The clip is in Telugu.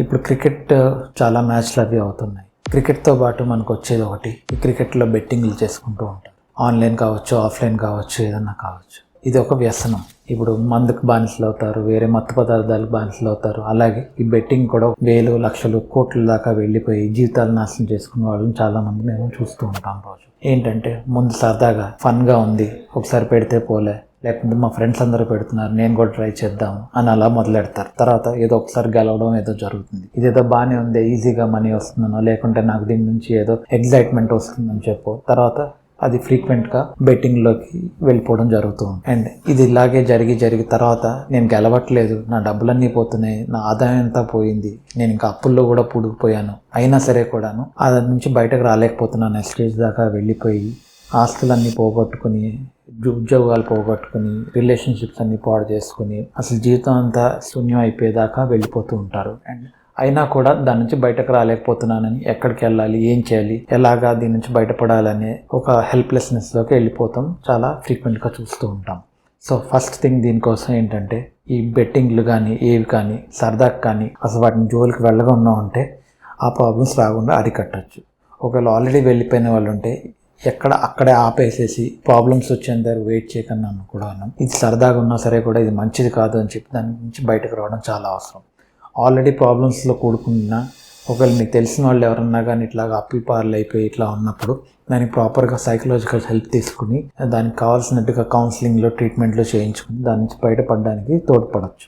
ఇప్పుడు క్రికెట్ చాలా మ్యాచ్లు అవి అవుతున్నాయి. క్రికెట్తో పాటు మనకు వచ్చేది ఒకటి, ఈ క్రికెట్లో బెట్టింగ్లు చేసుకుంటూ ఉంటారు. ఆన్లైన్ కావచ్చు, ఆఫ్లైన్ కావచ్చు, ఏదన్నా కావచ్చు. ఇది ఒక వ్యసనం. ఇప్పుడు మందుకు బానిసలు అవుతారు, వేరే మత్తు పదార్థాలకు బానిసలు అవుతారు. అలాగే ఈ బెట్టింగ్ కూడా వేలు, లక్షలు, కోట్ల దాకా వెళ్ళిపోయి జీవితాలు నాశనం చేసుకునే వాళ్ళని చాలా మంది మేము చూస్తూ ఉంటాం. రోజు ఏంటంటే ముందు సరదాగా ఫన్గా ఉంది, ఒకసారి పెడితే పోలే, లేకపోతే మా ఫ్రెండ్స్ అందరూ పెడుతున్నారు నేను కూడా ట్రై చేద్దాం అని అలా మొదలెడతారు. తర్వాత ఏదో ఒకసారి గెలవడం ఏదో జరుగుతుంది. ఇదేదో బాగానే ఉంది, ఈజీగా మనీ వస్తుందనో, లేకుంటే నాకు దీని నుంచి ఏదో ఎగ్జైట్మెంట్ వస్తుందని చెప్పు తర్వాత అది ఫ్రీక్వెంట్గా బెట్టింగ్లోకి వెళ్ళిపోవడం జరుగుతుంది. అండ్ ఇది ఇలాగే జరిగి తర్వాత నేను గెలవట్లేదు, నా డబ్బులన్నీ పోతున్నాయి, నా ఆదాయం అంతా పోయింది, నేను ఇంకా అప్పుల్లో కూడా పూడుకుపోయాను, అయినా సరే కూడాను అది నుంచి బయటకు రాలేకపోతున్నాను స్టేజ్ దాకా వెళ్ళిపోయి ఆస్తులన్నీ పోగొట్టుకుని, ఉద్యోగాలు పోగొట్టుకుని, రిలేషన్షిప్స్ అన్ని పాడు చేసుకుని అసలు జీవితం అంతా శూన్యం అయిపోయేదాకా వెళ్ళిపోతూ ఉంటారు. అండ్ అయినా కూడా దాని నుంచి బయటకు రాలేకపోతున్నానని, ఎక్కడికి వెళ్ళాలి, ఏం చేయాలి, ఎలాగా దీని నుంచి బయటపడాలనే ఒక హెల్ప్లెస్నెస్లోకి వెళ్ళిపోతాం చాలా ఫ్రీక్వెంట్గా చూస్తూ ఉంటాం. సో ఫస్ట్ థింగ్ దీనికోసం ఏంటంటే ఈ బెట్టింగ్లు కానీ ఏవి కానీ సరదాకి కానీ అసలు వాటిని జోలికి వెళ్ళకుండా ఉంటే ఆ ప్రాబ్లమ్స్ రాకుండా అరికట్టచ్చు. ఒకవేళ ఆల్రెడీ వెళ్ళిపోయిన వాళ్ళు ఉంటే అక్కడే ఆపేసేసి ప్రాబ్లమ్స్ వచ్చేంత వెయిట్ చేయకుండా కూడా ఇది సరదాగా ఉన్నా సరే కూడా ఇది మంచిది కాదు అని చెప్పి దాని నుంచి బయటకు రావడం చాలా అవసరం. ఆల్రెడీ ప్రాబ్లమ్స్లో కూడుకున్న ఒకవేళ మీకు తెలిసిన వాళ్ళు ఎవరన్నా కానీ ఇట్లాగా అప్పుల పార్లు అయిపోయి ఇట్లా ఉన్నప్పుడు దానికి ప్రాపర్గా సైకలాజికల్ హెల్ప్ తీసుకుని దానికి కావాల్సినట్టుగా కౌన్సిలింగ్లో ట్రీట్మెంట్లో చేయించుకుని దాని నుంచి బయటపడడానికి తోడ్పడవచ్చు.